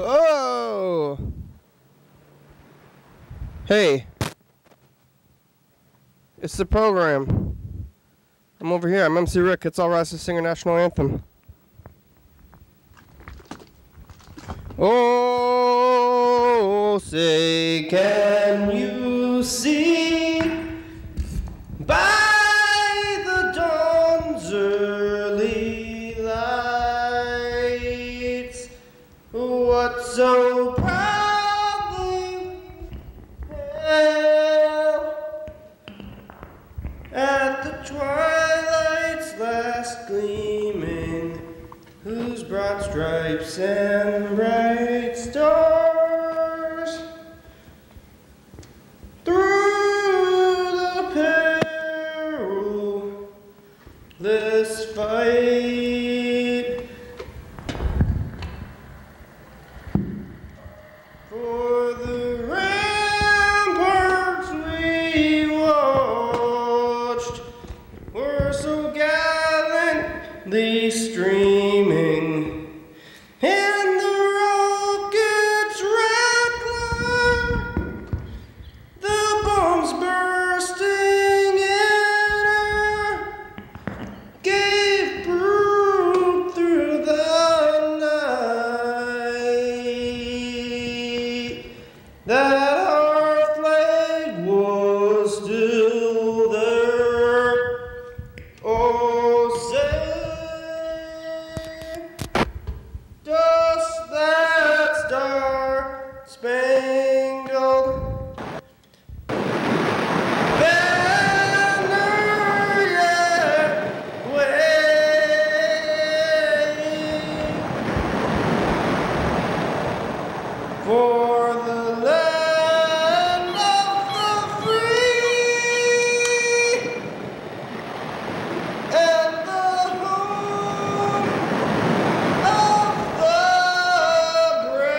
Oh! Hey. It's the program. I'm over here. I'm MC Rick. It's All Rise to Sing our national anthem. Oh, say, can you see by the dawn's early lights what so proudly hailed at the twilight's last gleaming, whose broad stripes and bright stars through the perilous fight for the ramparts we watched were so gallantly streaming. And the rockets rattling, the bombs bursting in air, gave proof through the night that our flag was still there. Oh, say, does that star-spangled banner yet wave for the land of the free and the home of the brave?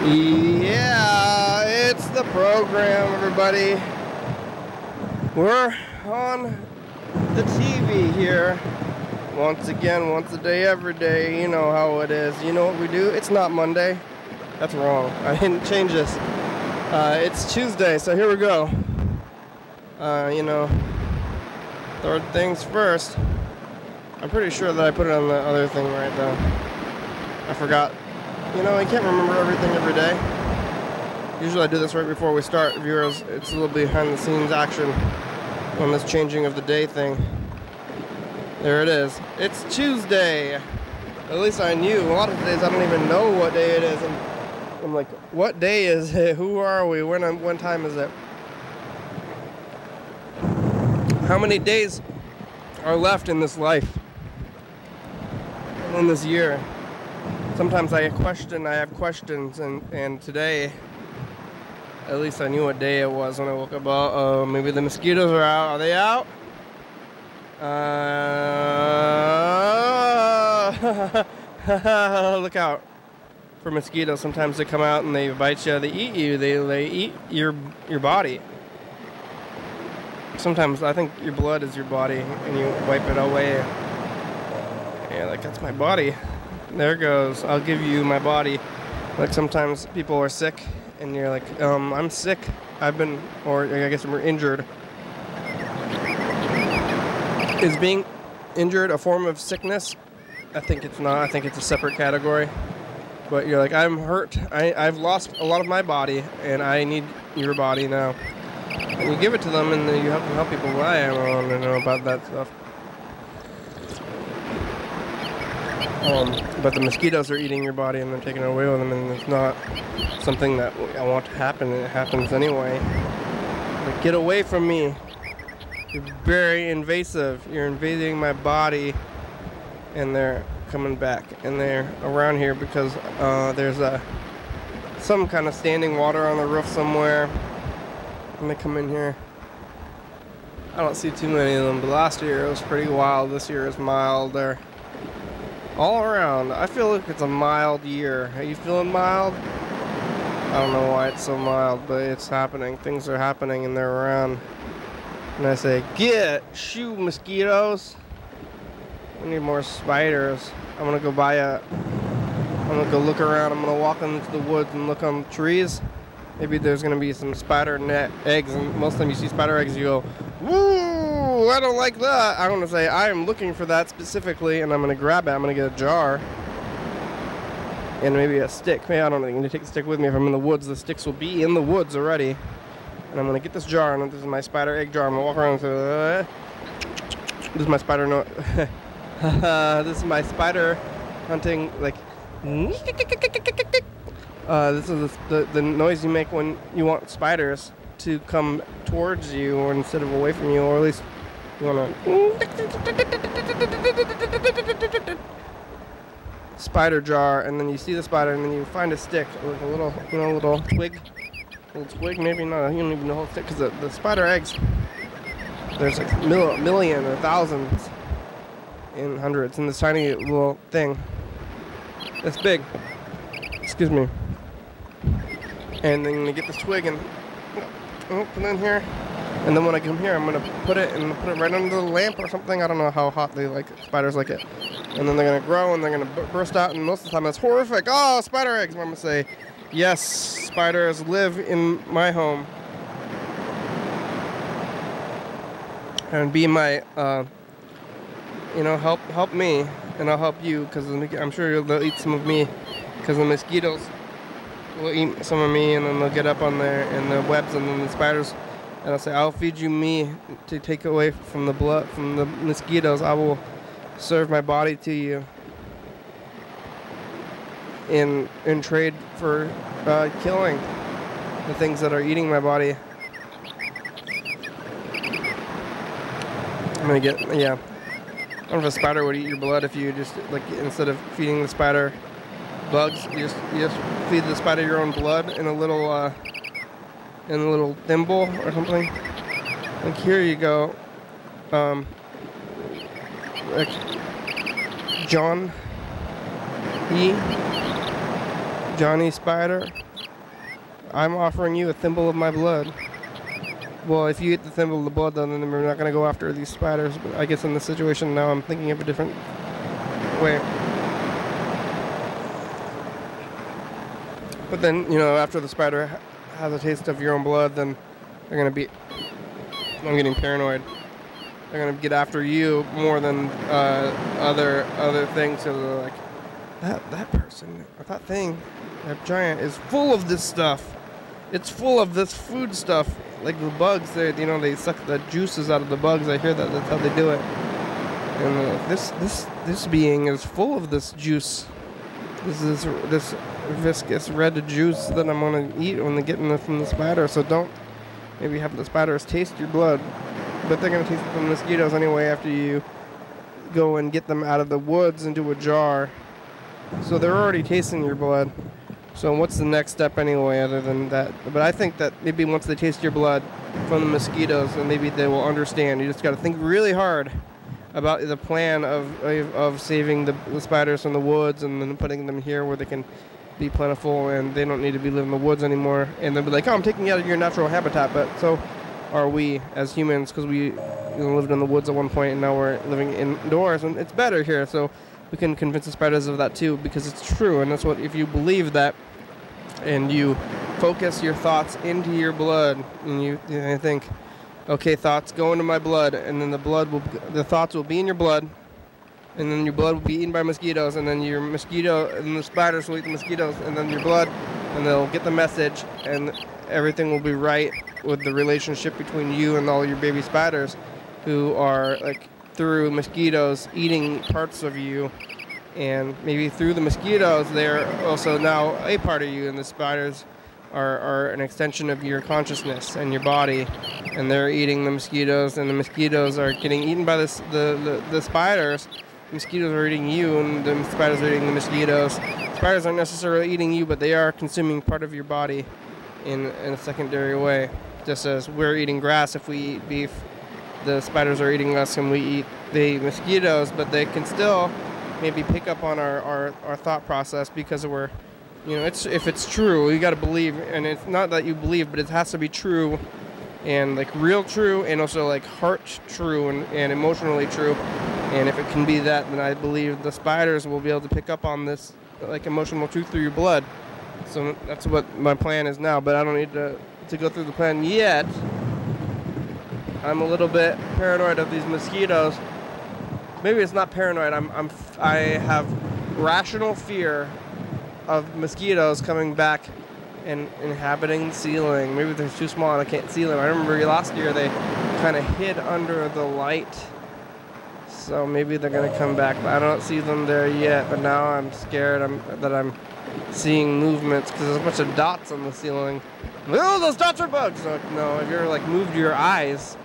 Yeah, it's the program, everybody. We're on the TV here. Once again, once a day, every day. You know how it is. You know what we do? It's not Monday. That's wrong. I didn't change this. It's Tuesday, so here we go. You know, third things first. I'm pretty sure that I put it on the other thing right though. I forgot. You know, I can't remember everything every day. Usually I do this right before we start, viewers. It's a little behind the scenes action on this changing of the day thing. There it is. It's Tuesday. At least I knew. A lot of days I don't even know what day it is. And I'm like, what day is it? Who are we? When time is it? How many days are left in this life? In this year? Sometimes I have questions, and today, at least I knew what day it was when I woke up. Oh, maybe the mosquitoes are out. Are they out? Look out for mosquitoes. Sometimes they come out and they bite you. They eat you. They eat your body. Sometimes I think your blood is your body, and you wipe it away. Yeah, like that's my body. There goes. I'll give you my body. Like sometimes people are sick, and you're like, I'm sick. Or I guess I'm injured. Is being injured a form of sickness? I think it's not. I think it's a separate category. But you're like, I'm hurt. I've lost a lot of my body, and I need your body now. And you give it to them, and then you have to help people. Well, I want to know about that stuff. But the mosquitoes are eating your body, and they're taking it away with them, and it's not something that I want to happen. It happens anyway. Like, get away from me. You're very invasive. You're invading my body, and they're coming back, and they're around here because there's some kind of standing water on the roof somewhere, and they come in here. I don't see too many of them, but last year it was pretty wild. This year is mild. They're all around. I feel like it's a mild year. Are you feeling mild? I don't know why it's so mild, but it's happening. Things are happening, and they're around. And I say, shoo mosquitoes. We need more spiders. I'm gonna go look around. I'm gonna walk into the woods and look on the trees. Maybe there's gonna be some spider net eggs, and most of the time you see spider eggs, you go, woo, I don't like that. I'm gonna say, I am looking for that specifically, and I'm gonna grab it. I'm gonna get a jar and maybe a stick. Maybe I don't know. I'm gonna take the stick with me if I'm in the woods. The sticks will be in the woods already. And I'm gonna get this jar, and this is my spider egg jar. I'm gonna walk around and say, this is my spider this is my spider hunting, like, this is the noise you make when you want spiders to come towards you, or instead of away from you, or at least you wanna spider jar, and then you see the spider, and then you find a stick, like a little, little twig. Little twig, maybe not. You don't even know the whole stick, because the spider eggs, there's like a million or thousands and hundreds in this tiny little thing. It's big. Excuse me. And then you get this twig and put it in here. And then when I come here, I'm gonna put it right under the lamp or something. I don't know how hot spiders like it. And then they're gonna grow and they're gonna burst out. And most of the time, that's horrific. Oh, spider eggs! I'm gonna say, yes, spiders live in my home. And be my, help me, and I'll help you, because I'm sure they'll eat some of me, because the mosquitoes will eat some of me, and then they'll get up on there in the webs, and then the spiders, and I'll say, I'll feed you me to take away from the blood, from the mosquitoes. I will serve my body to you in trade for killing the things that are eating my body. I'm gonna get, I don't know if a spider would eat your blood if you just, like, instead of feeding the spider bugs, you just feed the spider your own blood in a little thimble or something. Like, here you go. Like, Johnny Spider, I'm offering you a thimble of my blood. Well, if you eat the thimble of the blood, then we're not going to go after these spiders. But I guess in this situation now, I'm thinking of a different way. But then, after the spider has a taste of your own blood, then they're going to be, I'm getting paranoid, they're going to get after you more than other things. So they're like, that person, or that thing, that giant is full of this stuff. It's full of this food stuff. Like the bugs, they suck the juices out of the bugs. I hear that's how they do it. And this being is full of this juice. This viscous red juice that I'm gonna eat when they get from the spider. So don't maybe have the spiders taste your blood, but they're gonna taste it from the mosquitoes anyway after you go and get them out of the woods into a jar. So they're already tasting your blood. So what's the next step anyway other than that? But I think that maybe once they taste your blood from the mosquitoes, then maybe they will understand. You just got to think really hard about the plan of saving the spiders from the woods and then putting them here where they can be plentiful and they don't need to be living in the woods anymore. And they'll be like, oh, I'm taking you out of your natural habitat. But so are we as humans, because we lived in the woods at one point and now we're living indoors and it's better here. So we can convince the spiders of that too, because it's true. And that's what, if you believe that and you focus your thoughts into your blood and you think, okay, thoughts go into my blood, and then the thoughts will be in your blood, and then your blood will be eaten by mosquitoes, and then and the spiders will eat the mosquitoes, and then your blood, and they'll get the message, and everything will be right with the relationship between you and all your baby spiders who are, like, through mosquitoes eating parts of you, and maybe through the mosquitoes they're also now a part of you, and the spiders are an extension of your consciousness and your body, and they're eating the mosquitoes, and the mosquitoes are getting eaten by the spiders. The mosquitoes are eating you, and the spiders are eating the mosquitoes. Spiders aren't necessarily eating you, but they are consuming part of your body in a secondary way. Just as we're eating grass if we eat beef, the spiders are eating us and we eat the mosquitoes, but they can still maybe pick up on our thought process, because we're, if it's true, you got to believe, and it's not that you believe, but it has to be true and like real true, and also like heart true and emotionally true. And if it can be that, then I believe the spiders will be able to pick up on this like emotional truth through your blood. So that's what my plan is now, but I don't need to go through the plan yet. I'm a little bit paranoid of these mosquitoes. Maybe it's not paranoid. I have rational fear of mosquitoes coming back and inhabiting the ceiling. Maybe they're too small and I can't see them. I remember last year they kind of hid under the light. So maybe they're going to come back. But I don't see them there yet. But now I'm scared that I'm seeing movements because there's a bunch of dots on the ceiling. Oh, those dots are bugs. No, if you're like moved your eyes,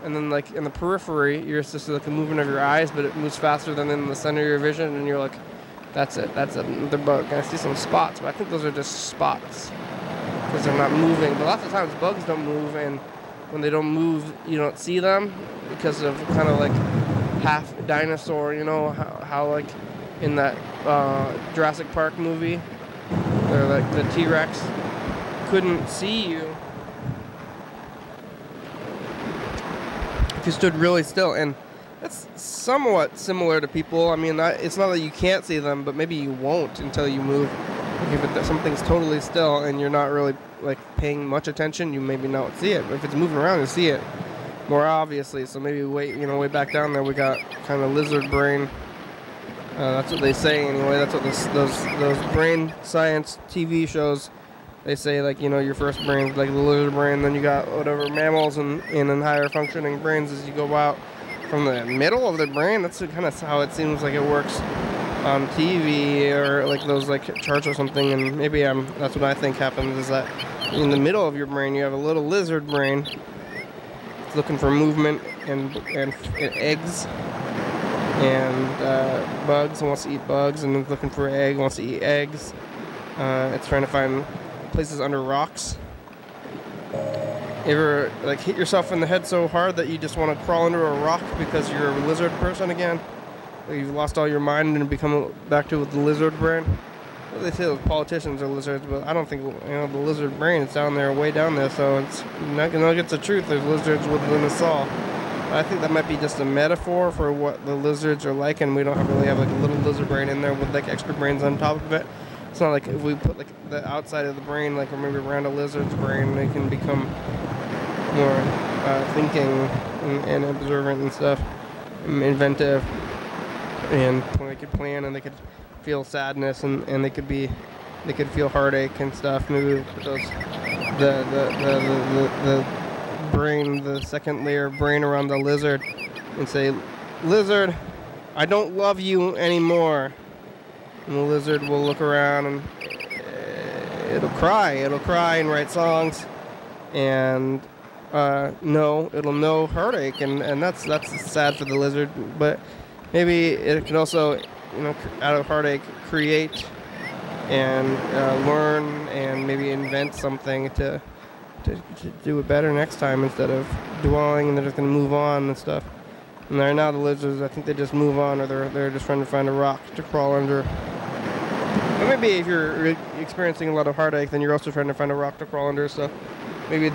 and then like in the periphery, you're just like a movement of your eyes, but it moves faster than in the center of your vision, and you're like, that's it. That's another bug. And I see some spots, but I think those are just spots because they're not moving. But lots of times bugs don't move, and when they don't move, you don't see them because of kind of like half dinosaur. You know how like in that Jurassic Park movie, they're like the T-Rex couldn't see you if you stood really still, and that's somewhat similar to people. I mean, it's not that you can't see them, but maybe you won't until you move. Like if something's totally still and you're not really like paying much attention, you maybe not see it. But if it's moving around, you see it more obviously. So maybe way back down there we got kind of lizard brain. That's what they say anyway. That's what those brain science TV shows. They say, like, your first brain, like the lizard brain, then you got whatever mammals and higher functioning brains as you go out from the middle of the brain. That's kind of how it seems like it works on TV or like those like charts or something. And maybe that's what I think happens is that in the middle of your brain you have a little lizard brain. It's looking for movement and eggs and bugs, and wants to eat bugs, and it's looking for egg, wants to eat eggs. It's trying to find places under rocks. You ever like hit yourself in the head so hard that you just want to crawl under a rock because you're a lizard person again? Like you've lost all your mind and become back to the lizard brain? Well, they say those politicians are lizards, but I don't think the lizard brain is down there, way down there. So it's not gonna get the truth. There's lizards within us all. I think that might be just a metaphor for what the lizards are like, and we don't really have like a little lizard brain in there with like extra brains on top of it. It's not like if we put like the outside of the brain, like or maybe around a lizard's brain, they can become more thinking and observant and stuff, and inventive, and they could plan and they could feel sadness and they could feel heartache and stuff. Maybe those the brain, the second layer of brain around the lizard, and say, "Lizard, I don't love you anymore." And the lizard will look around and it'll cry and write songs, and it'll know heartache, and that's sad for the lizard. But maybe it can also, out of heartache, create and learn and maybe invent something to do it better next time instead of dwelling and they're just going to move on and stuff. And right now the lizards, I think they just move on, or they're just trying to find a rock to crawl under. But maybe if you're experiencing a lot of heartache, then you're also trying to find a rock to crawl under. So maybe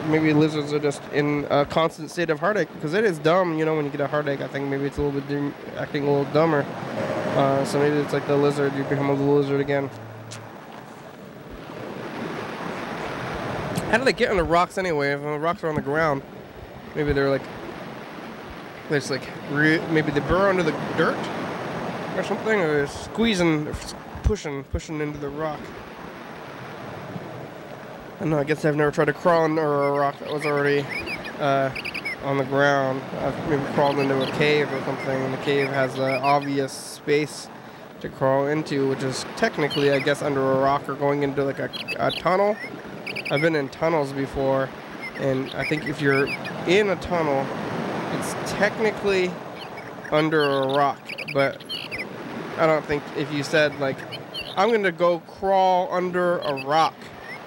maybe lizards are just in a constant state of heartache, because it is dumb, when you get a heartache. I think maybe it's a little bit acting a little dumber. So maybe it's like the lizard, you become a lizard again. How do they get on the rocks anyway? If the rocks are on the ground, maybe they're just maybe they burrow under the dirt or something, or they're squeezing, pushing into the rock. I don't know, I guess I've never tried to crawl under a rock that was already on the ground. I've maybe crawled into a cave or something, and the cave has the obvious space to crawl into, which is technically, I guess, under a rock or going into like a tunnel. I've been in tunnels before, and I think if you're in a tunnel, it's technically under a rock, but I don't think if you said, like, I'm going to go crawl under a rock,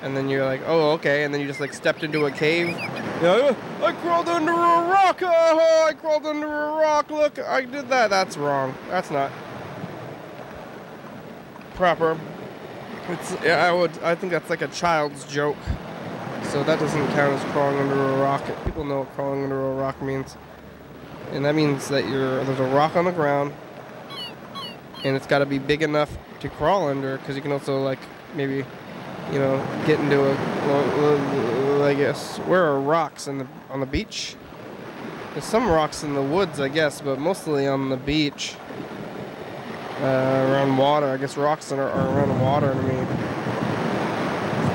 and then you're like, oh, okay, and then you just, like, stepped into a cave. I crawled under a rock! Oh, I crawled under a rock! Look, I did that! That's wrong. That's not proper. I think that's like a child's joke. so that doesn't count as crawling under a rock. People know what crawling under a rock means. And that means that there's a rock on the ground, and it's got to be big enough to crawl under, because you can also, like, maybe, you know, get into I guess, where are rocks on the beach? There's some rocks in the woods, I guess, but mostly on the beach, around water. I guess rocks are around water to me.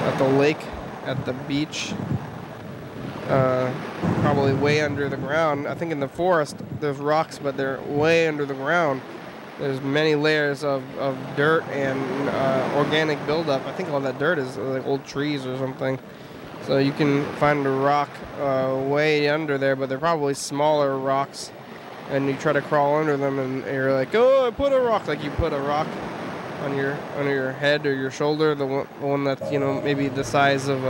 At the lake, at the beach, probably way under the ground. I think in the forest there's rocks, but they're way under the ground. There's many layers of dirt and organic buildup. I think all that dirt is like old trees or something. So you can find a rock way under there, but they're probably smaller rocks. And you try to crawl under them, and you're like, oh, I put a rock. Like you put a rock on your head or your shoulder, the one that's, you know, maybe the size of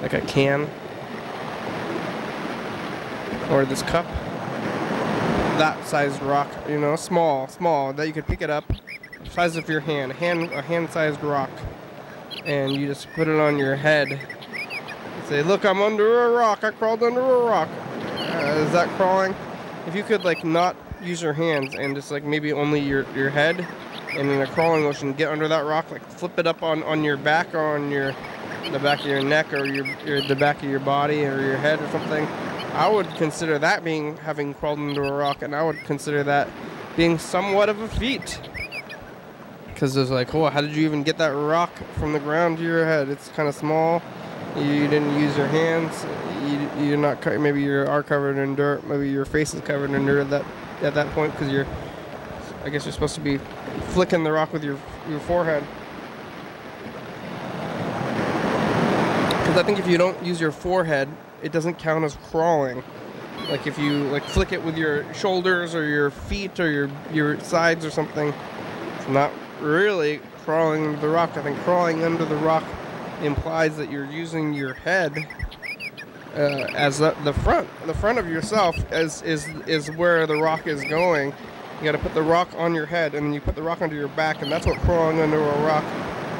like a can or this cup. That sized rock, you know, small, that you could pick it up, size of your hand, a hand-sized rock, and you just put it on your head. You say, look, I'm under a rock. I crawled under a rock. Is that crawling? If you could, like, not use your hands and just, like, maybe only your head, and in a crawling motion get under that rock, like flip it up on your back, or on the back of your neck, or the back of your body, or your head or something, I would consider that having crawled under a rock, and I would consider that being somewhat of a feat. Because it's like, oh, how did you even get that rock from the ground to your head? It's kind of small. You didn't use your hands. You're not. Maybe you are covered in dirt. Maybe your face is covered in dirt at that point, because I guess you're supposed to be flicking the rock with your forehead. Because I think if you don't use your forehead, it doesn't count as crawling. Like if you like flick it with your shoulders or your feet or your sides or something, it's not really crawling under the rock. I think crawling under the rock implies that you're using your head as the front of yourself is where the rock is going. You got to put the rock on your head, and then you put the rock onto your back, and that's what crawling under a rock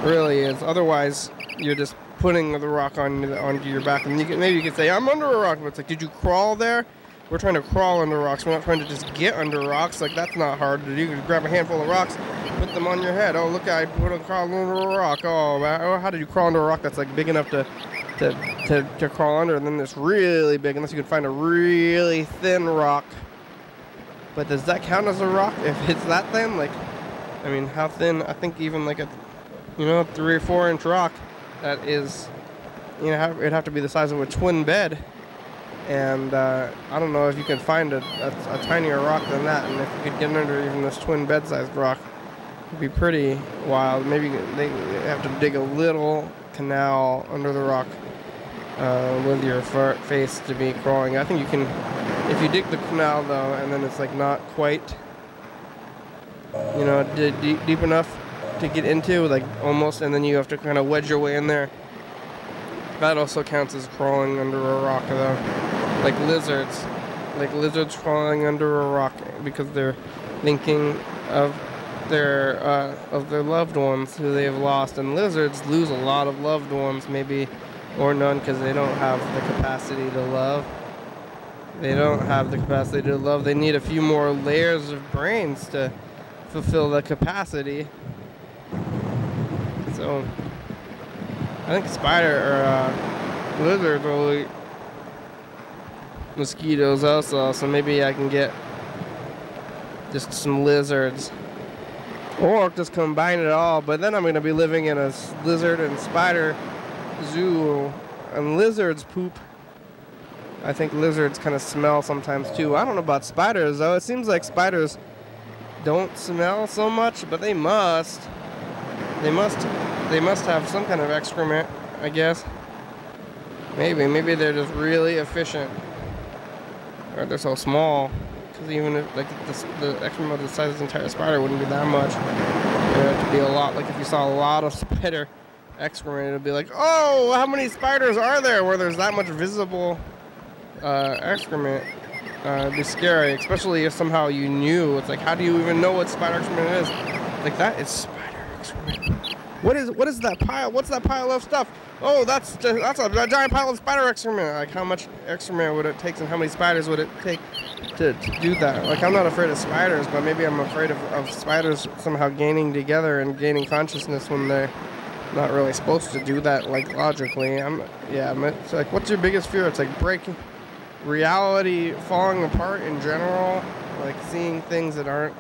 really is. Otherwise, you're just putting the rock onto your back, and maybe you could say, I'm under a rock, but it's like, did you crawl there? We're trying to crawl under rocks. We're not trying to just get under rocks. Like, that's not hard to do. You can grab a handful of rocks, put them on your head. Oh, look, I put a crawl under a rock. Oh, how did you crawl under a rock that's like big enough to crawl under? And then it's really big, unless you can find a really thin rock. But does that count as a rock if it's that thin? Like, I mean, how thin? I think even like a, 3 or 4 inch rock, that is, it'd have to be the size of a twin bed. And I don't know if you could find a tinier rock than that. And if you could get under even this twin bed-sized rock, it'd be pretty wild. Maybe they have to dig a little canal under the rock with your face to be crawling. I think you can, if you dig the canal though, and then it's like not quite, deep enough to get into, like almost, and then you have to kind of wedge your way in there. That also counts as crawling under a rock though. Like lizards crawling under a rock because they're thinking of their loved ones who they have lost. And lizards lose a lot of loved ones, maybe, or none, because they don't have the capacity to love. They need a few more layers of brains to fulfill the capacity. So I think lizards will eat mosquitoes also, so maybe I can get just some lizards, or just combine it all. But then I'm going to be living in a lizard and spider zoo, and lizards poop. I think lizards kind of smell sometimes too. I don't know about spiders though. It seems like spiders don't smell so much, but they must have some kind of excrement, I guess. Maybe they're just really efficient. Or they're so small, because even if like the excrement the size of the entire spider wouldn't be that much. It would have to be a lot. Like if you saw a lot of spider excrement, it'd be like, oh, how many spiders are there where there's that much visible excrement? It'd be scary, especially if somehow you knew. It's like, how do you even know what spider excrement is? Like, that is spider excrement. What is that pile? What's that pile of stuff? Oh, that's a giant pile of spider excrement. Like, how much excrement would it take, and how many spiders would it take to do that? Like, I'm not afraid of spiders, but maybe I'm afraid of spiders somehow gaining together and gaining consciousness when they're not really supposed to do that, like, logically. It's like, what's your biggest fear? It's like breaking reality, falling apart in general, like seeing things that aren't,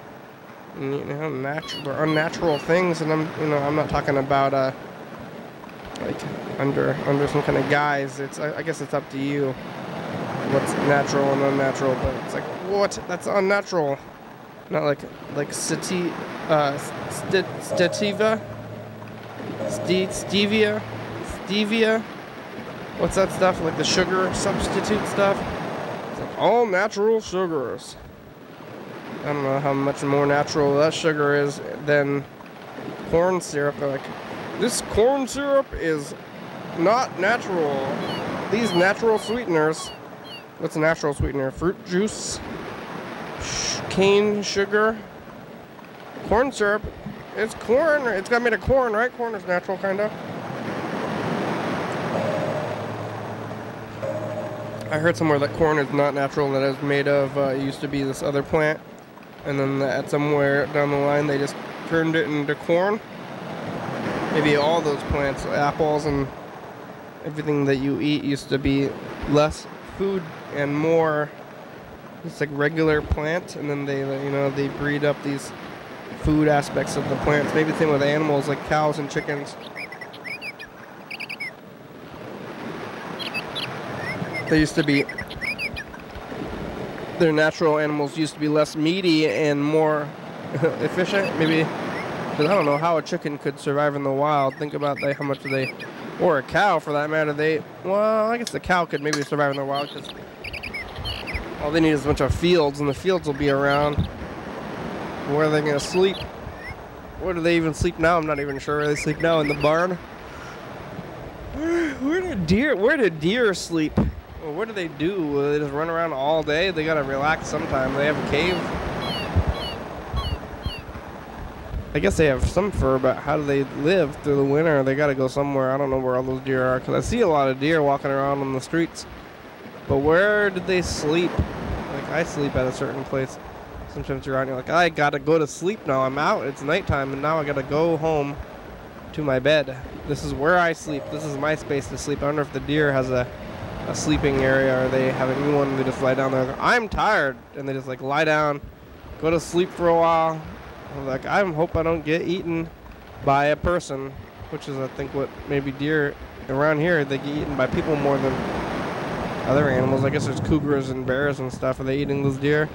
natural or unnatural things. And I'm not talking about like under some kind of guise. I guess it's up to you what's natural and unnatural, but it's like, what? That's unnatural. Not like stevia, what's that stuff, like the sugar substitute stuff? It's like all natural sugars. I don't know how much more natural that sugar is than corn syrup. They're like, this corn syrup is not natural. These natural sweeteners. What's a natural sweetener? Fruit juice, cane sugar, corn syrup. It's corn. It's got made of corn, right? Corn is natural, kind of. I heard somewhere that corn is not natural, that it's made of, it used to be this other plant, and then at somewhere down the line they just turned it into corn. Maybe all those plants, apples and everything that you eat, used to be less food and more just like regular plant, and then they breed up these food aspects of the plants. Maybe the same with animals like cows and chickens. Their natural animals used to be less meaty and more efficient, maybe, because I don't know how a chicken could survive in the wild. Think about how much they, or a cow for that matter, well, I guess the cow could maybe survive in the wild, because all they need is a bunch of fields, and the fields will be around. Where are they going to sleep? Where do they even sleep now? I'm not even sure where they sleep now. In the barn? Where do deer sleep? Well, what do they do? Will they just run around all day? They gotta relax sometime. They have a cave. I guess they have some fur, but how do they live through the winter? They gotta go somewhere. I don't know where all those deer are, because I see a lot of deer walking around on the streets. But where did they sleep? Like, I sleep at a certain place. Sometimes you're out and you're like, I gotta go to sleep now. I'm out. It's nighttime, and now I gotta go home to my bed. This is where I sleep. This is my space to sleep. I wonder if the deer has a sleeping area, or they have a new one. They just lie down there. I'm tired, and they just like lie down, go to sleep for a while. I'm like, I hope I don't get eaten by a person, which is I think what maybe deer around here, they get eaten by people more than other animals. I guess there's cougars and bears and stuff. Are they eating those deer?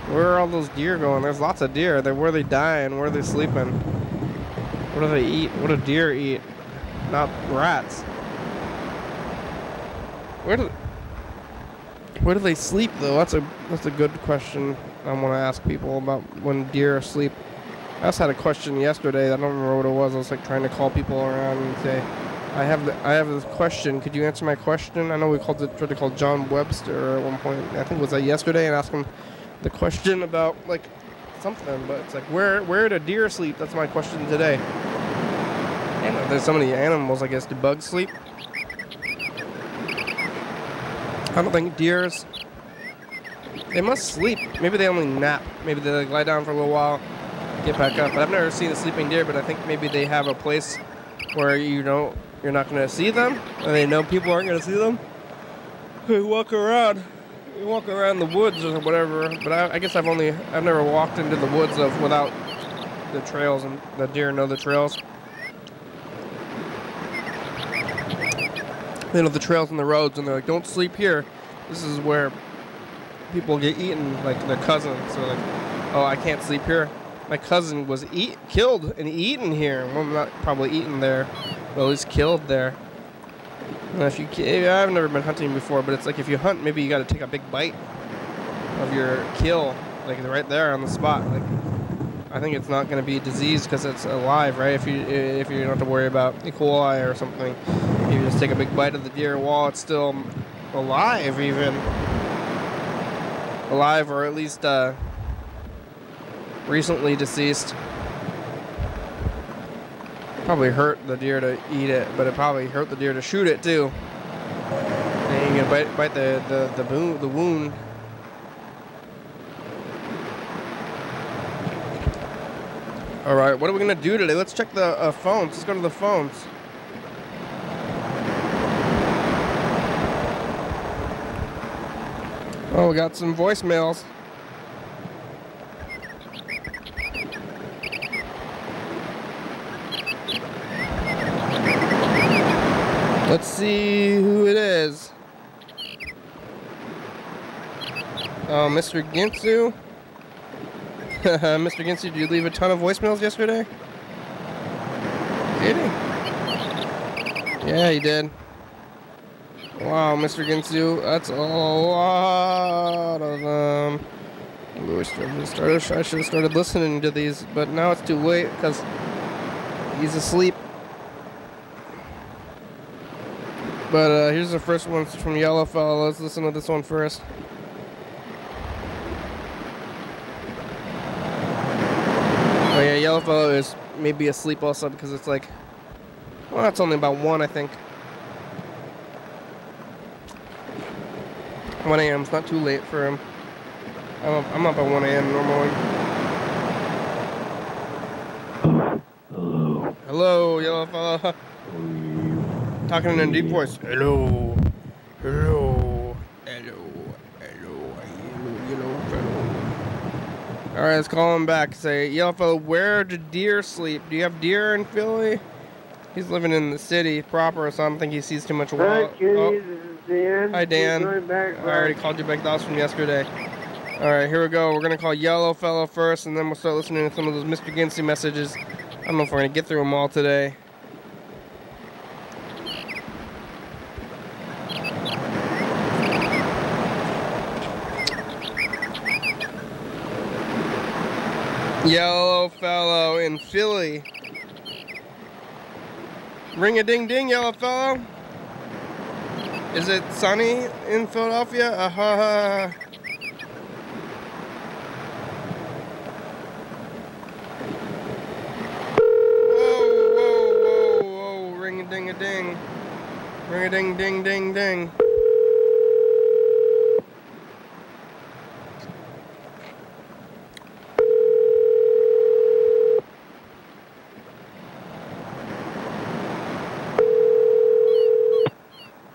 Where are all those deer going? There's lots of deer. Where are they dying? Where are they sleeping? What do they eat? What do deer eat? Not rats. Where do they sleep though? That's a good question. I want to ask people about when deer sleep. I also had a question yesterday. I don't remember what it was. I was like trying to call people around and say, I have this question. Could you answer my question? I know we tried to call John Webster at one point. I think it was yesterday, and ask him the question about like something. But it's like, where do deer sleep? That's my question today. And there's so many animals. I guess, do bugs sleep? I don't think deers, they must sleep. Maybe they only nap. Maybe they like lie down for a little while, get back up. But I've never seen a sleeping deer, but I think maybe they have a place where you're not going to see them, and they know people aren't going to see them. They walk around the woods or whatever. But I guess I've never walked into the woods without the trails, and the deer know the trails. They know the trails and the roads, and they're like, don't sleep here. This is where people get eaten, like their cousins. So like, oh, I can't sleep here. My cousin was killed and eaten here. Well, not probably eaten there, but at least killed there. And I've never been hunting before, but it's like if you hunt, maybe you got to take a big bite of your kill, like right there on the spot. Like, I think it's not going to be diseased because it's alive, right? If you don't have to worry about E. coli or something, you just take a big bite of the deer while it's still alive, or at least recently deceased. Probably hurt the deer to eat it, but it probably hurt the deer to shoot it too. And you can bite the wound. All right, what are we gonna do today? Let's check the phones. Let's go to the phones. Oh, we got some voicemails. Let's see who it is. Oh, Mr. Ginsu. Mr. Ginsu, did you leave a ton of voicemails yesterday? Did he? Yeah, he did. Wow, Mr. Ginsu, that's a lot of them. I should have started listening to these, but now it's too late because he's asleep. But here's the first one from Yellowfella. Let's listen to this one first. Oh yeah, Yellowfella is maybe asleep also because it's like, well, that's only about 1, I think. 1 a.m. It's not too late for him. I'm up at 1 a.m. normally. Hello, Yellowfella. Talking in a deep voice. Hello. Hello. Hello. Hello. Yellowfella. Alright, let's call him back. Say, Yellowfella, where do deer sleep? Do you have deer in Philly? He's living in the city proper, so I don't think he sees too much wild. Hi, Kitty. This is Dan. Hi, Dan. Back, I already called you back. That was from yesterday. Alright, here we go. We're going to call Yellowfella first, and then we'll start listening to some of those Mr. Ginsey messages. I don't know if we're going to get through them all today. Yellowfella in Philly. Ring a ding ding, Yellowfella. Is it sunny in Philadelphia? Whoa, whoa, whoa, whoa. Ring a ding a ding. Ring a ding ding ding ding.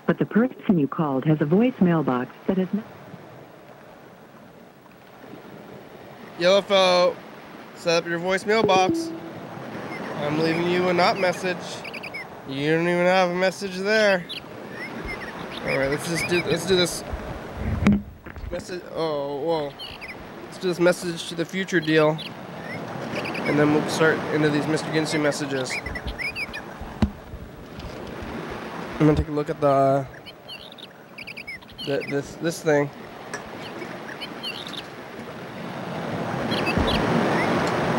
But the person you called has a voicemail box that has not... Yellowfella, set up your voicemail box. I'm leaving you a not message. You don't even have a message there. Alright, let's do this message. Oh, whoa. Let's do this message to the future deal. And then we'll start into these Mr. Ginsey messages. I'm gonna take a look at this thing.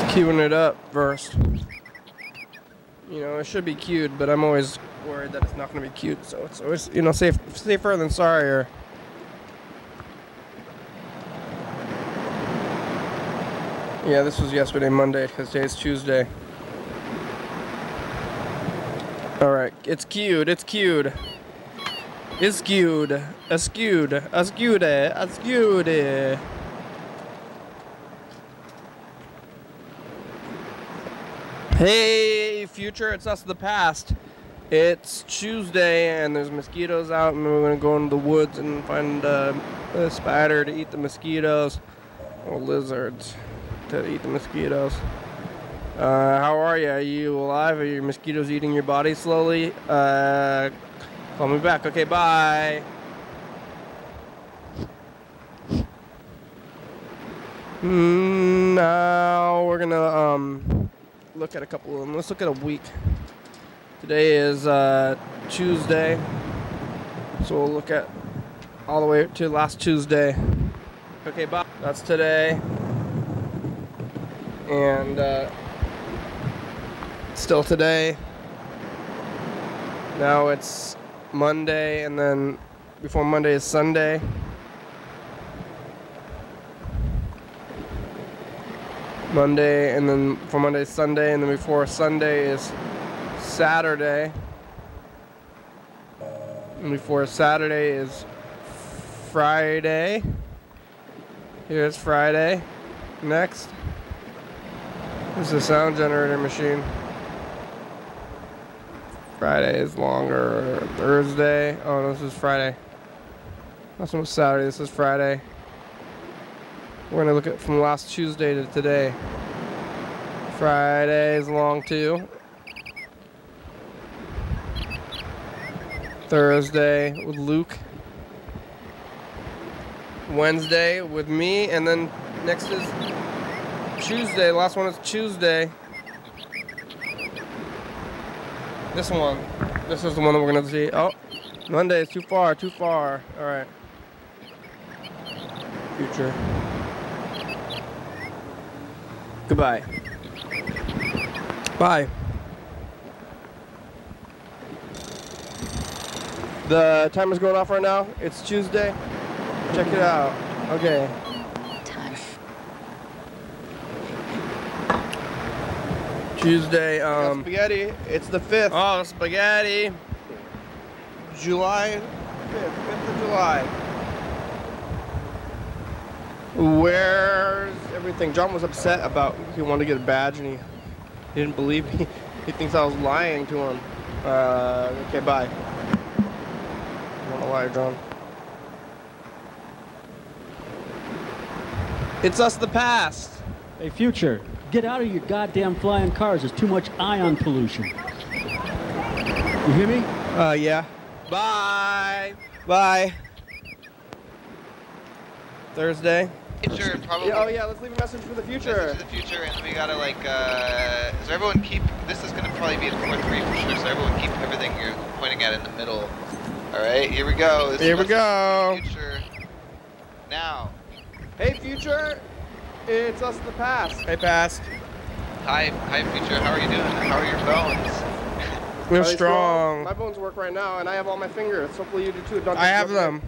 Queuing it up first. You know, it should be queued, but I'm always worried that it's not gonna be queued, so it's always, you know, safer than sorrier. Yeah, this was yesterday, Monday, because today's Tuesday. Alright, it's queued, it's queued. It's queued. Skewed. Hey, future, it's us of the past. It's Tuesday, and there's mosquitoes out, and we're gonna go into the woods and find a spider to eat the mosquitoes, or lizards to eat the mosquitoes. How are you? Are you alive? Are your mosquitoes eating your body slowly? Call me back. Okay, bye. Now we're gonna look at a couple of them. Let's look at a week. Today is Tuesday, so we'll look at all the way to last Tuesday. Okay, bye. That's today, and still today. Now it's Monday, and then before Monday is Sunday. Monday, and then for Monday is Sunday, and then before Sunday is Saturday. And before Saturday is Friday. Here's Friday. Next. This is a sound generator machine. Friday is longer. Thursday. Oh, no, this is Friday. Last one was Saturday. This is Friday. We're going to look at from last Tuesday to today. Friday is long too. Thursday with Luke. Wednesday with me. And then next is Tuesday. Last one is Tuesday. This one. This is the one that we're going to see. Oh, Monday is too far. Too far. All right. Future. Goodbye. Bye. The timer's going off right now. It's Tuesday. Check it out. Okay. Time. Tuesday. Spaghetti. It's the 5th. Oh, spaghetti. July 5th. 5th of July. Where's everything? John was upset about he wanted to get a badge and he didn't believe me. He thinks I was lying to him. Okay, bye. I don't know why, John. It's us, the past. Hey, Future, get out of your goddamn flying cars. There's too much ion pollution. You hear me? Yeah. Bye. Bye. Thursday. Future, probably. Yeah, oh yeah, let's leave a message for the future. Message to the future, and we gotta like, so everyone keep, this is gonna probably be a 4-3 for sure, so everyone keep everything you're pointing at in the middle. Alright, here we go. This Here we is the go. future. Now. Hey future, it's us, the past. Hey past. Hi future, how are you doing? How are your bones? We're strong. My bones work right now, and I have all my fingers. Hopefully you do too. Don't I have them.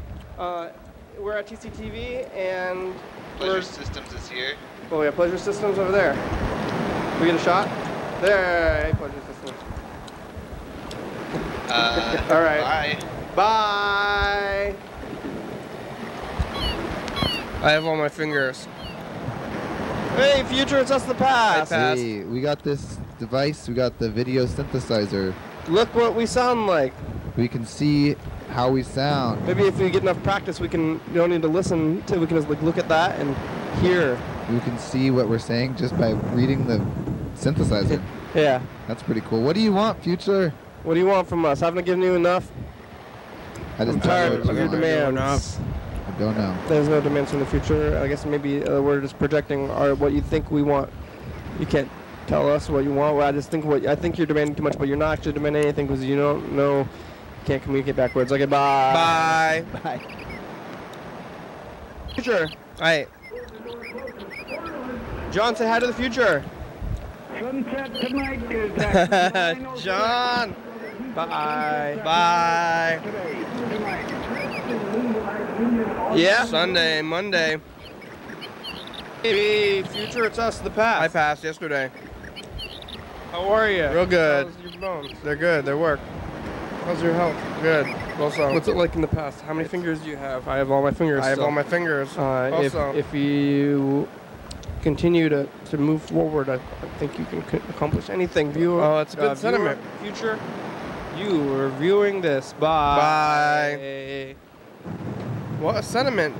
We're at TCTV, and Pleasure Systems is here. Oh yeah, Pleasure Systems over there. We get a shot? There, hey Pleasure Systems. All right. Bye. Bye. I have all my fingers. Hey future, it's us, the past. Hey, we got this device, we got the video synthesizer. Look what we sound like. We can see how we sound. Maybe if we get enough practice, we don't need to listen to, we can just like look at that and hear. We can see what we're saying just by reading the synthesizer. Yeah. That's pretty cool. What do you want, future? What do you want from us? Haven't I given you enough? I'm tired of your demands. I don't know. There's no demands from the future. I guess maybe we're just projecting what you think we want. You can't tell us what you want. Well, I think you're demanding too much, but you're not actually demanding anything because you don't know. Can't communicate backwards. Okay, bye. Bye. Bye. Future. Alright. John, say hi to the future. Sunset tonight is John. Bye. Bye. Yeah. Sunday, Monday. Hey, future, it's us, the past. I passed yesterday. How are you? Real good. How's your bones? They're good. They work. How's your health? Good. Also, what's it like in the past? How many fingers do you have? I have all my fingers. I have all my fingers. Also, if you continue to move forward, I think you can accomplish anything. Viewer. Oh, it's a good sentiment. Future, you are viewing this. Bye. Bye. What a sentiment.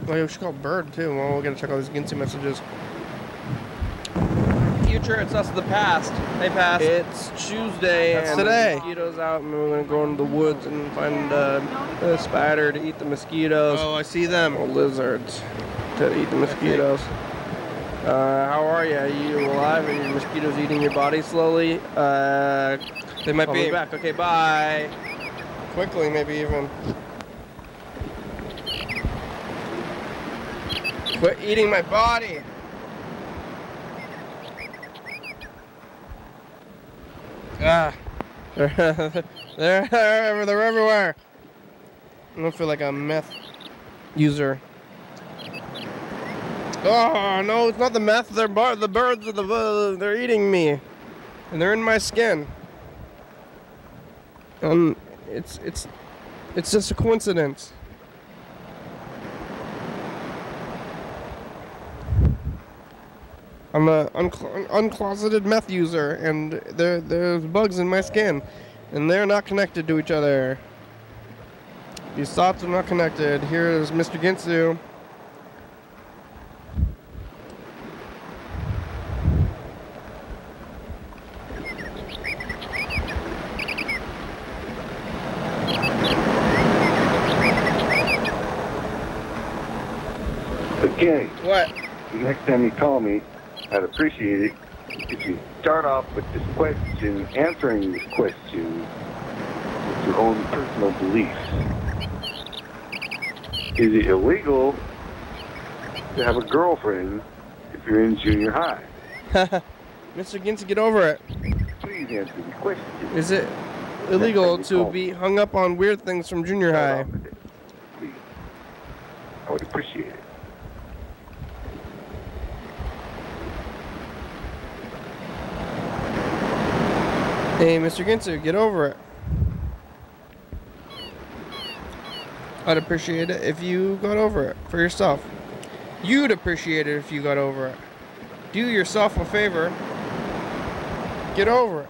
Well, we should call Bird too. Well, we're gonna check all these Gincy messages. Future, it's us, the past. Hey, past. It's Tuesday. That's and today. Mosquitoes out, and we're gonna go into the woods and find a spider to eat the mosquitoes. Oh, I see them. Or lizards to eat the mosquitoes. How are you? Are you alive? Are your mosquitoes eating your body slowly? They might be back. Okay, bye. Quickly, maybe even. Quit eating my body. Ah, they're everywhere. I don't feel like a meth user. Oh no, it's not the meth. They're the birds. They're eating me, and they're in my skin. It's just a coincidence. I'm a uncloseted meth user, and there's bugs in my skin, and they're not connected to each other. These thoughts are not connected. Here's Mr. Ginsu. Okay. What? Next time you call me, I'd appreciate it if you start off with this question, answering this question with your own personal beliefs. Is it illegal to have a girlfriend if you're in junior high? Mr. Ginsu, get over it. Please answer the question. Is it illegal to be hung up on weird things from junior high? Please. I would appreciate it. Hey, Mr. Ginsu, get over it. I'd appreciate it if you got over it for yourself. You'd appreciate it if you got over it. Do yourself a favor. Get over it.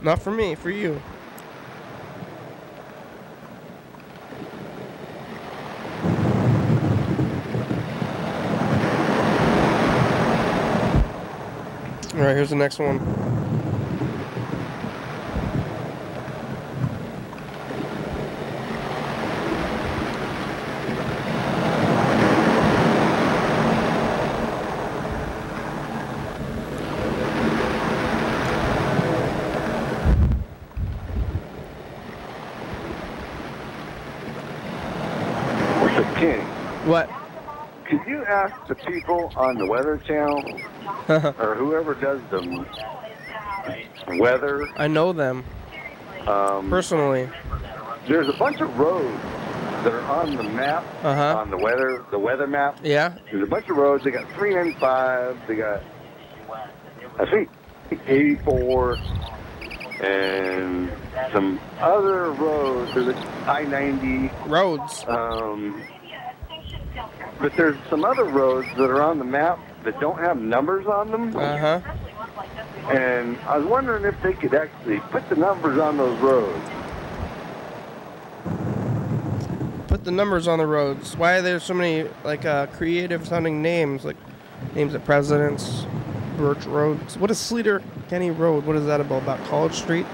Not for me, for you. Alright, here's the next one. What? Could you ask the people on the Weather Channel or whoever does the weather? I know them. Personally. There's a bunch of roads that are on the map, on the weather map. Yeah. There's a bunch of roads. They got 395. They got, I think, 84, and some other roads. There's I-90 roads. But there's some other roads that are on the map that don't have numbers on them. And I was wondering if they could actually put the numbers on those roads. Put the numbers on the roads. Why are there so many like creative sounding names, like names of presidents, Birch Roads? What is Sleater Kenny Road? What is that about? College Street,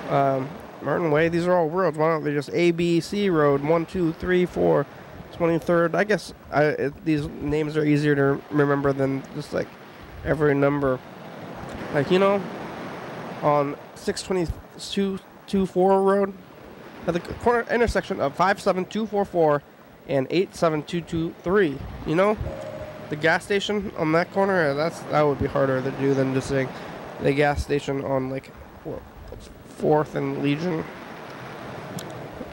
Martin Way. These are all roads. Why don't they just ABC Road 1, 2, 3, 4, 23rd? I guess these names are easier to remember than just like every number. Like, you know, on 62224 Road, at the corner intersection of 57244 and 87223. You know, the gas station on that corner. That would be harder to do than just saying the gas station on like 4th and Legion.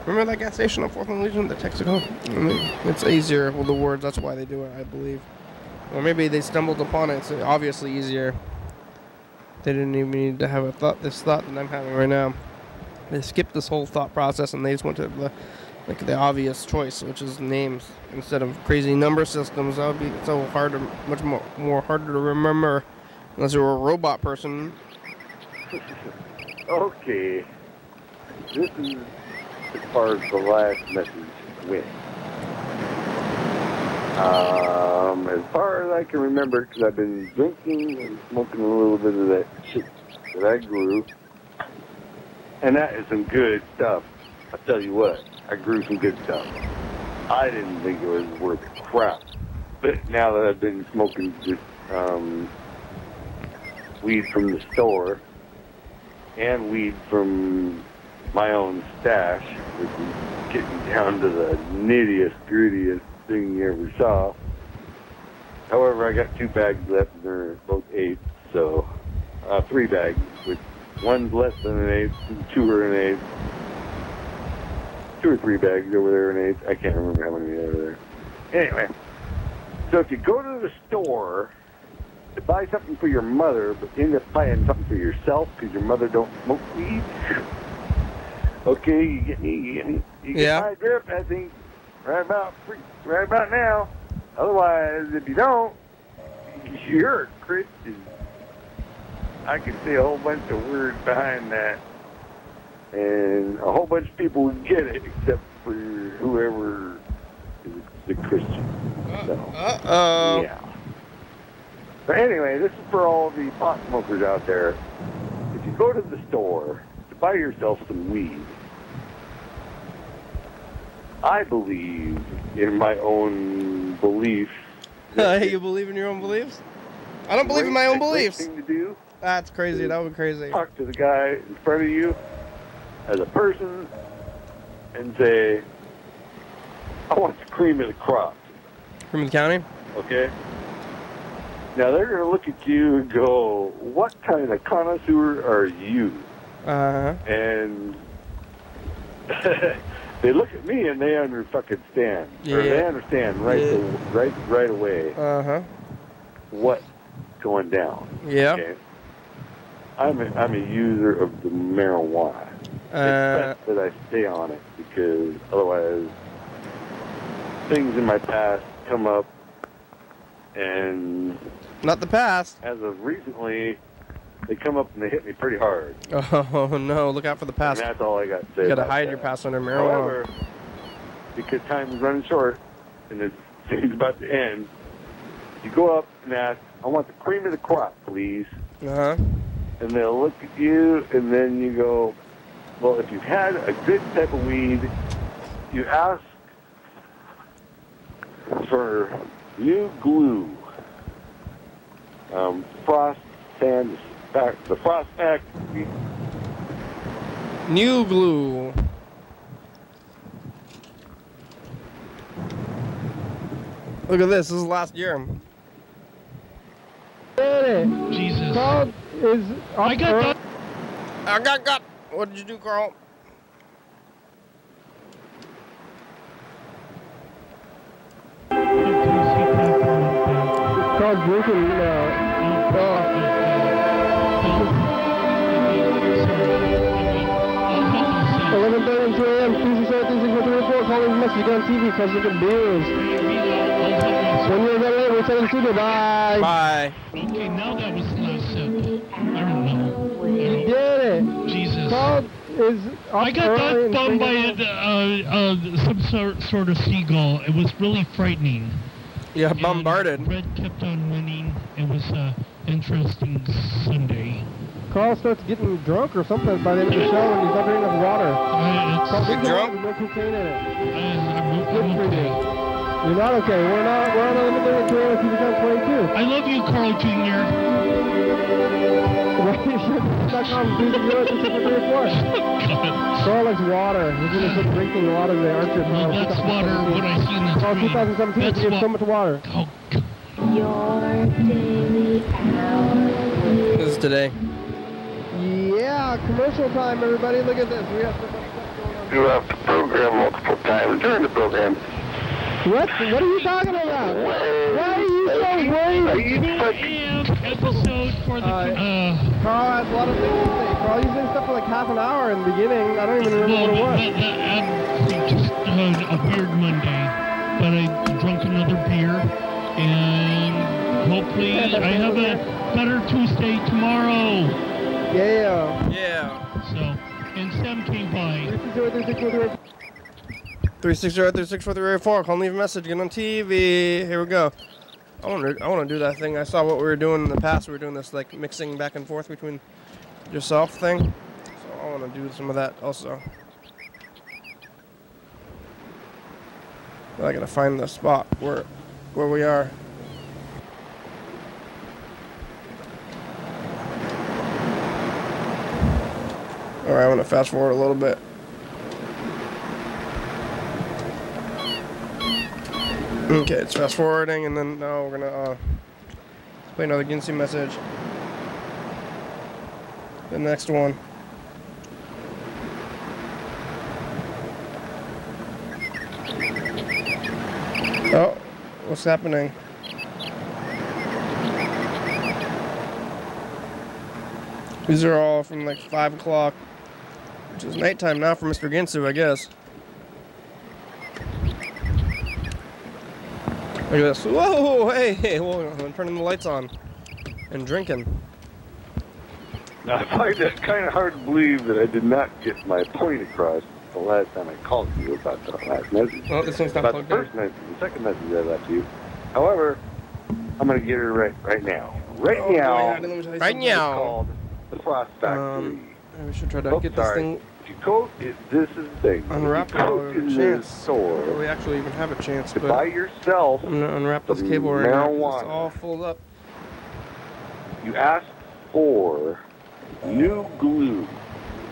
Remember that gas station on 4th and Legion, the Texaco? It's easier with the words. That's why they do it, I believe. Or maybe they stumbled upon it. It's obviously easier. They didn't even need to have this thought that I'm having right now. They skipped this whole thought process and they just went to the obvious choice, which is names instead of crazy number systems. That would be so hard, much more harder to remember unless you were a robot person. Okay, this is as far as the last message went. As far as I can remember, because I've been drinking and smoking a little bit of that shit that I grew, and that is some good stuff. I'll tell you what, I grew some good stuff. I didn't think it was worth crap, but now that I've been smoking just weed from the store and weed from my own stash, which is getting down to the nittiest, grittiest thing you ever saw. However, I got 2 bags left, and they're both 8, so 3 bags, which one's less than an 8, and 2 are an 8. 2 or 3 bags over there in 8. I can't remember how many are there. Anyway, so if you go to the store to buy something for your mother, but end up buying something for yourself because your mother don't smoke weed. Okay, you get me? You get my drift, I think, right about now. Otherwise, if you don't, you're a Christian. I can say a whole bunch of words behind that, and a whole bunch of people would get it, except for whoever is the Christian. So, yeah. But anyway, this is for all the pot smokers out there. If you go to the store to buy yourself some weed, I believe in my own beliefs. You believe in your own beliefs? I don't believe in my own beliefs. Thing to do. That's crazy. That would be crazy. Talk to the guy in front of you as a person and say, I want the cream of the crop. Cream of the county? Okay? Now they're going to look at you and go, what kind of connoisseur are you? And they look at me and they understand. Yeah. Or they understand right away what's going down. Yeah. Okay? I'm a user of the marijuana. It's best that I stay on it because otherwise things in my past come up, and not the past. As of recently, they come up and they hit me pretty hard. Oh no! Look out for the past. And that's all I got to say. You gotta about hide that. your past under marijuana. However, because time is running short and the thing's about to end, you go up and ask, I want the cream of the crop, please. And they'll look at you, and then you go, well, if you've had a good type of weed, you ask for new glue, frost sand, the frost factory. New glue. Look at this. This is last year. Jesus. Carl is up. I got. What did you do, Carl? Carl's drinking now. 11:32 a.m. TCTV, calling message on TV because of the bills. When you're ready, we'll tell the studio. Bye. Bye. Okay, now that was the last sip. I don't know. You did it. Jesus. Carl is up. I got that bummed by some sort of seagull. It was really frightening. Yeah, bombarded. Red kept on winning. It was interesting Sunday. Carl starts getting drunk or something by the end of the show and he's not drinking enough water. Carl, drunk? No cocaine in it. I'm okay. You're not okay. We're on a limited trail if you become 22. I love you, Carl Jr. Carl likes water. He's going to start drinking water today, aren't you? Well, that's water, what I see in the Carl, 2017, that's you get so much water. Oh, Your daily hour. This is today. Yeah, commercial time, everybody. Look at this. We have so much stuff going on. Throughout the program multiple times during the program. What are you talking about? Why are you so worried? Episode for the Carl has a lot of things to say. Carl, you say stuff for like half an hour in the beginning. I don't even remember what it was. Just a weird Monday, but I drunk another beer, and hopefully I have a better Tuesday tomorrow. Yeah. So, and Sam came by. 360-364-384. Call and leave a message. Get on TV. Here we go. I want to do that thing. I saw what we were doing in the past. We were doing this like mixing back and forth between yourself thing. So I want to do some of that also. But I gotta find the spot where we are. All right, I'm gonna fast forward a little bit. Okay, it's fast forwarding, and then now we're gonna play another Ginsey message. The next one. Oh, what's happening? These are all from like 5 o'clock, which is nighttime now for Mr. Ginsu, I guess. Look at this. Whoa, hey, whoa, I'm turning the lights on and drinking. Now, I find it kind of hard to believe that I did not get my point across the last time I called you about the last message. Oh, this one's not about the plugged first message, the second message I left you. However, I'm going to get her right now. Right now. It's called the Frost Factory. We should try to get this thing. If you go, this is the thing. Unwrap if you go to this store, we actually even have a chance to buy yourself. I'm gonna unwrap this cable right now. It's all full up. You ask for new glue.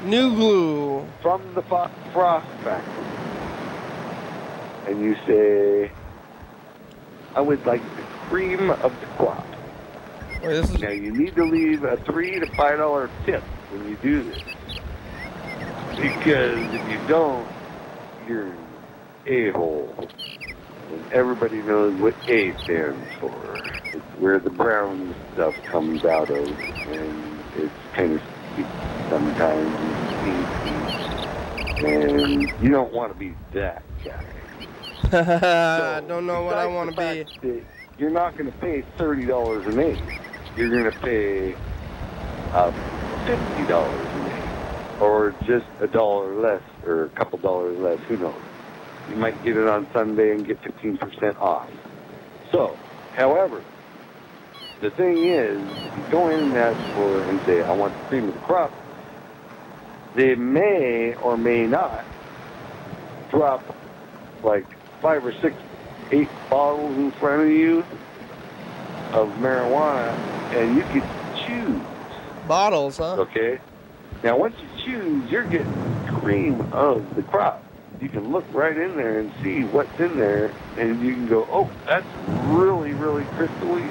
New glue from the Frost Factory, and you say, "I would like the cream of the crop." Wait, now you need to leave a $3 to $5 tip when you do this, because if you don't, you're an a-hole. And everybody knows what A stands for. It's where the brown stuff comes out of, and it's kind of sweet sometimes and stinky. And you don't want to be that guy. I don't know what I want to be. You're not going to pay $30 an egg. You're going to pay $50 an egg, or just $1 less, or a couple dollars less. Who knows? You might get it on Sunday and get 15% off. So, however, the thing is, if you go in and ask for and say, "I want the cream of the crop," they may or may not drop like 5 or 6, 8 bottles in front of you of marijuana, and you can choose. Bottles, huh? Okay. Now, once you choose, you're getting cream of the crop. You can look right in there and see what's in there, and you can go, "Oh, that's really, really crystally,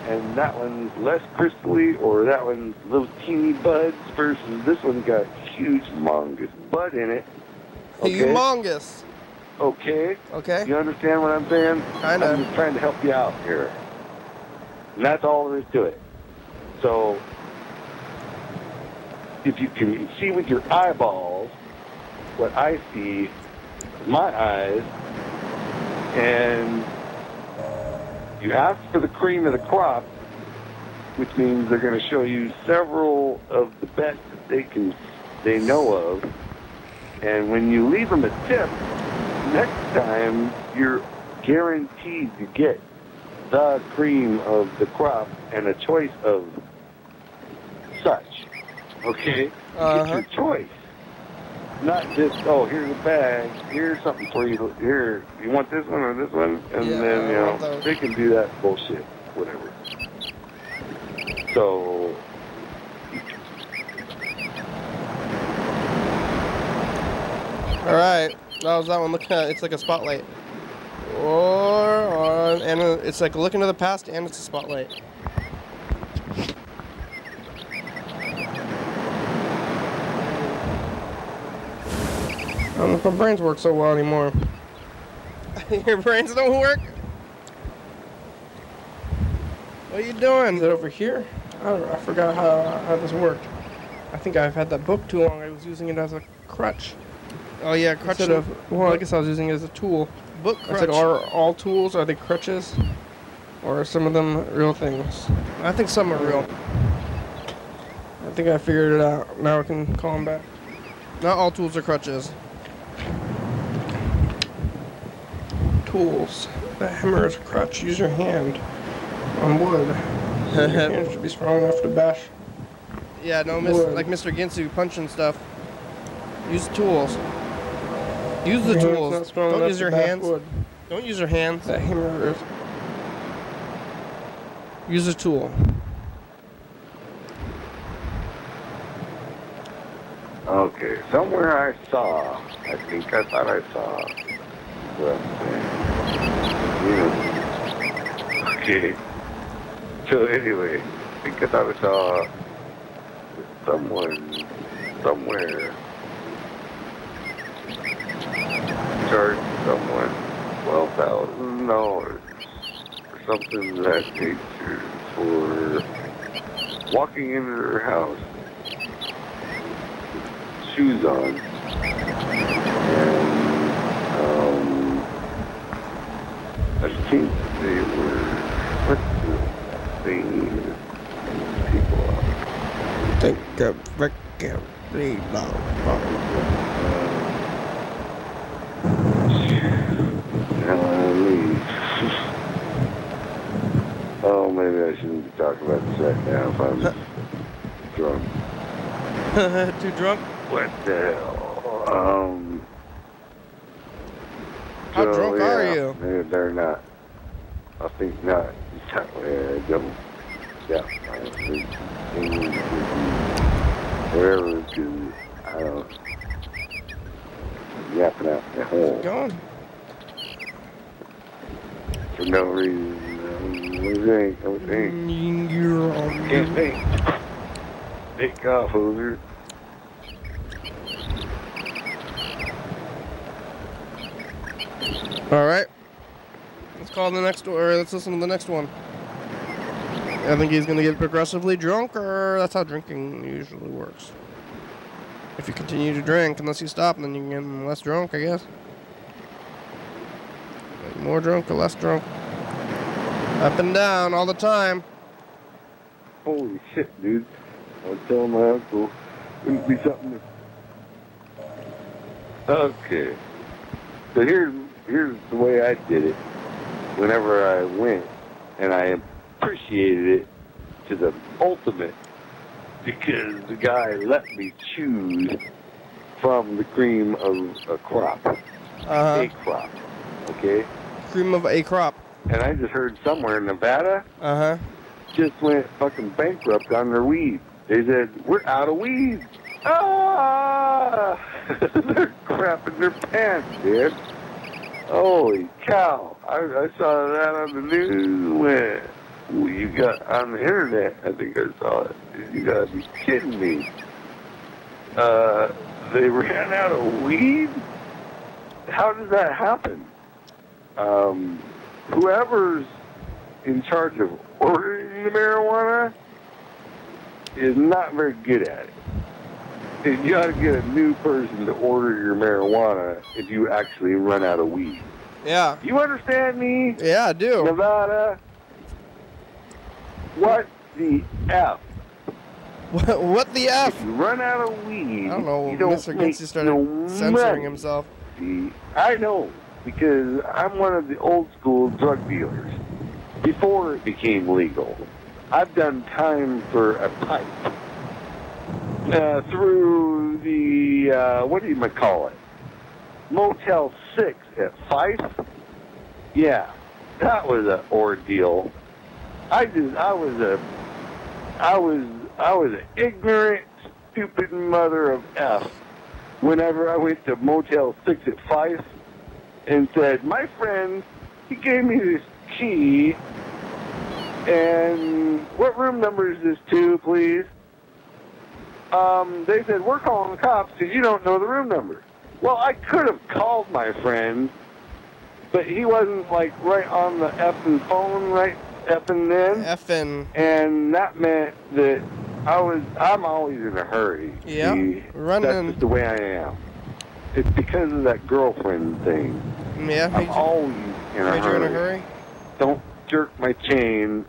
and that one's less crystally, or that one's little teeny buds versus this one got huge, humongous bud in it." Okay? Humongous. Okay. Okay. You understand what I'm saying? Kinda. I'm just trying to help you out here. And that's all there is to it. So, if you can see with your eyeballs what I see with my eyes, and you ask for the cream of the crop, which means they're going to show you several of the best that they know of, and when you leave them a tip, next time you're guaranteed to get the cream of the crop and a choice of such. Okay? Get your choice. Not just, "Oh, here's a bag, here's something for you, here, you want this one or this one?" And then, you know, they can do that bullshit, whatever. So, alright, that was that one. Look at it, it's like a spotlight. And it's like a look into the past, and it's a spotlight. I don't know if my brains work so well anymore. Your brains don't work? What are you doing? Is it over here? I don't know, I forgot how this worked. I think I've had that book too long. I was using it as a crutch. Oh yeah, crutch. Instead of, well, I guess I was using it as a tool. Book crutch. I said, are all tools, are they crutches? Or are some of them real things? I think some are real. I think I figured it out. Now I can call them back. Not all tools are crutches. Tools. The hammer is a crutch. Use your hand on wood. Your hand should be strong enough to bash. Yeah, no, like Mr. Ginsu punching stuff. Use tools. Use the tools. Don't use your hands. Don't use your hands. That hammer is. Use a tool. okay, somewhere I thought I saw. Well, okay. So anyway, I think I thought I saw someone somewhere charge someone $12,000 or something of that nature for walking into their house shoes on. And I think they were, what's the thing people are? Think of Oh, maybe I shouldn't be talking about this right now if I'm drunk. Too drunk? What the hell? How drunk are you? They're not. I think not. I don't. Yeah. Whatever, because I don't. Yapping out the hole. Going? For no reason. Can't think. Take off, hoser. All right. Let's call the next or let's listen to the next one. I think he's gonna get progressively drunker. That's how drinking usually works. If you continue to drink, unless you stop, then you can get less drunk, I guess. Like more drunk or less drunk. Up and down all the time. Holy shit, dude. I was telling my uncle it would be something to... Okay. So here's the way I did it whenever I went, and I appreciated it to the ultimate because the guy let me choose from the cream of a crop. A crop. Okay? Cream of a crop. And I just heard somewhere in Nevada just went fucking bankrupt on their weed. They said, we're out of weed. Ah! They're crapping their pants, dude. Holy cow. I saw that on the news when you got on the internet. I think I saw it. You gotta be kidding me. They ran out of weed? How does that happen? Whoever's in charge of ordering the marijuana is not very good at it. And you got to get a new person to order your marijuana if you actually run out of weed. Yeah. You understand me? Yeah, I do. Nevada? What the F? What the F? If you run out of weed, I don't know. you don't Mr. Ginsey started no censoring money. himself. See, I know, because I'm one of the old school drug dealers. Before it became legal, I've done time for a pipe through the, what do you call it? Motel 6 at Fife. Yeah, that was an ordeal. I was an ignorant, stupid mother of F whenever I went to Motel 6 at Fife and said, my friend, he gave me this key, and what room number is this to, please? They said, we're calling the cops because you don't know the room number. Well, I could have called my friend, but he wasn't, like, right on the effing phone right effing then. Effing. And that meant that I'm always in a hurry. Yeah, running. That's just the way I am. It's because of that girlfriend thing. Yeah, I'm always in a hurry. in a hurry? Don't jerk my chain.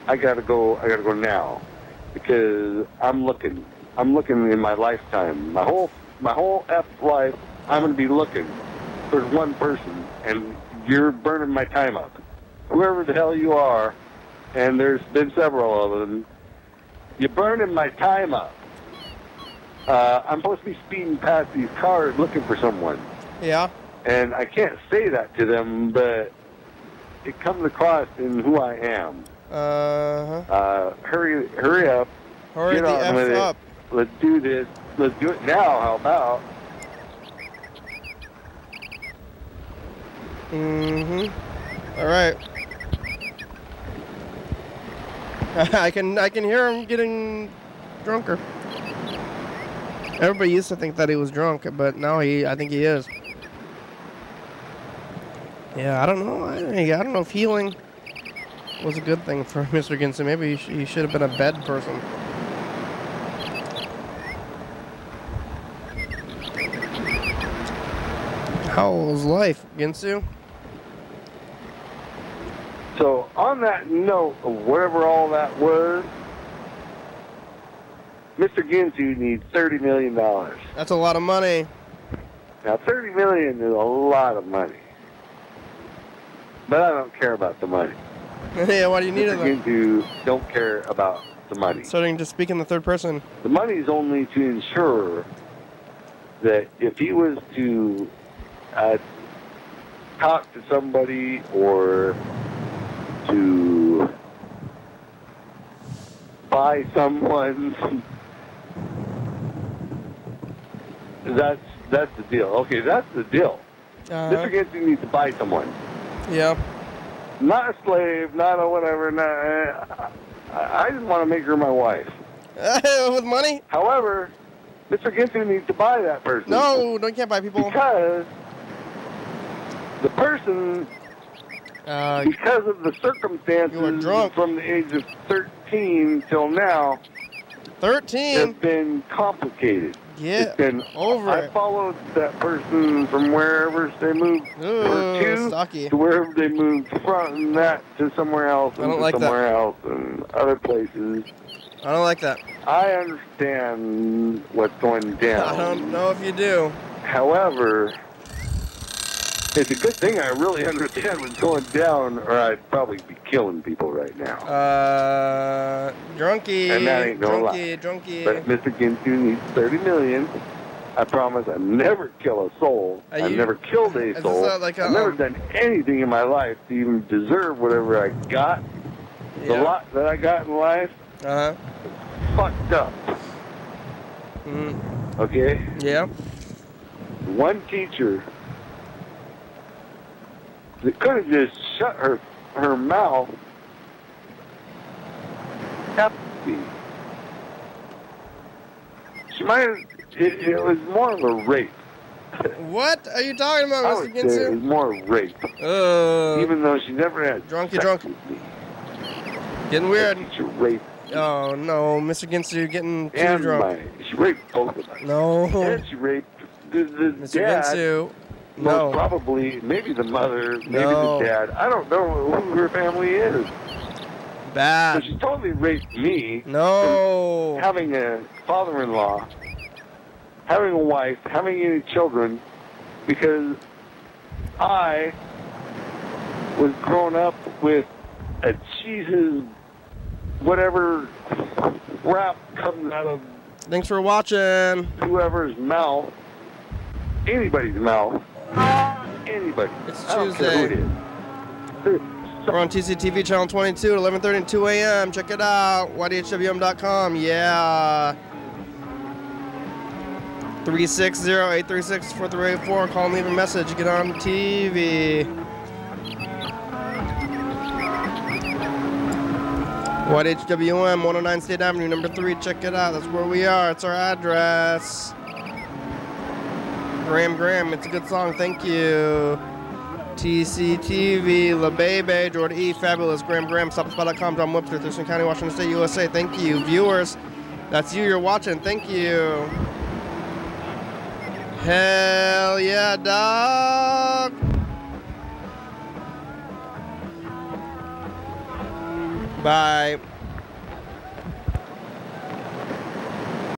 I gotta go now. Because I'm looking in my lifetime. My whole F life, I'm gonna be looking for one person, and you're burning my time up. Whoever the hell you are, and there's been several of them, you're burning my time up. I'm supposed to be speeding past these cars looking for someone. Yeah. And I can't say that to them, but it comes across in who I am. Hurry up. Hurry Get the on F with up. It. Let's do this. Let's do it now. How about? All right. I can hear him getting drunker. Everybody used to think that he was drunk, but now I think he is. Yeah, I don't know. I don't know if healing was a good thing for Mr. Ginsey. Maybe he should have been a bed person. How's life, Ginsu? So on that note of whatever all that was, Mr. Ginsu needs $30 million. That's a lot of money. Now, $30 million is a lot of money. But I don't care about the money. Yeah, why do you need it Mr. then? Ginsu don't care about the money. Starting to speak in the third person. The money is only to ensure that if he was to talk to somebody or to buy someone, that's the deal. Okay, that's the deal. Mr. Ginsu needs to buy someone. Yeah. Not a slave, not a whatever. I just want to make her my wife. With money? However, Mr. Ginsu needs to buy that person. No, you can't buy people. Because the person, because of the circumstances from the age of 13 till now, 13 have been complicated. Yeah, it's been over. I followed that person from wherever they moved to wherever they moved from that to somewhere else and to somewhere else and other places. I don't like that. I understand what's going down. I don't know if you do. However, it's a good thing I really understand what's going down, or I'd probably be killing people right now. Drunkie. And that ain't no lie. Drunkie. But Mr. Ginsu needs $30 million. I promise I'd never kill a soul. I've never killed a soul. Like I've never done anything in my life to even deserve whatever I got. The lot that I got in life. Fucked up. Okay? Yeah. One teacher that could have just shut her mouth. She might have, it was more of a rape. What are you talking about, I Mr. would say Ginsu? it was more rape. Even though she never had sex with me. Getting weird. She raped. Oh no, Mr. Ginsu getting too drunk. She raped both of us. No. And she raped the Mr. dad. Ginsu. Most probably, maybe the mother, maybe the dad. I don't know who her family is. Bad. So she totally raped me. No. From having a father-in-law, having a wife, having any children, because I was grown up with a cheese's whatever crap comes out of Thanks for watching. Whoever's mouth, anybody's mouth, anybody. It's I don't care who it Tuesday. is. We're on TCTV channel 22 at 11:30 and 2 a.m. Check it out. YDHWM.com. Yeah. 360-836-4384. Call and leave a message. Get on TV. YDHWM 109 State Avenue, number 3. Check it out. That's where we are. It's our address. Graham, it's a good song. Thank you. TCTV, La Bebe, Jordan E, Fabulous, Graham, StopSpot.com, John Webster, Thurston County, Washington State, USA. Thank you. Viewers, that's you're watching. Thank you. Hell yeah, dog. Bye.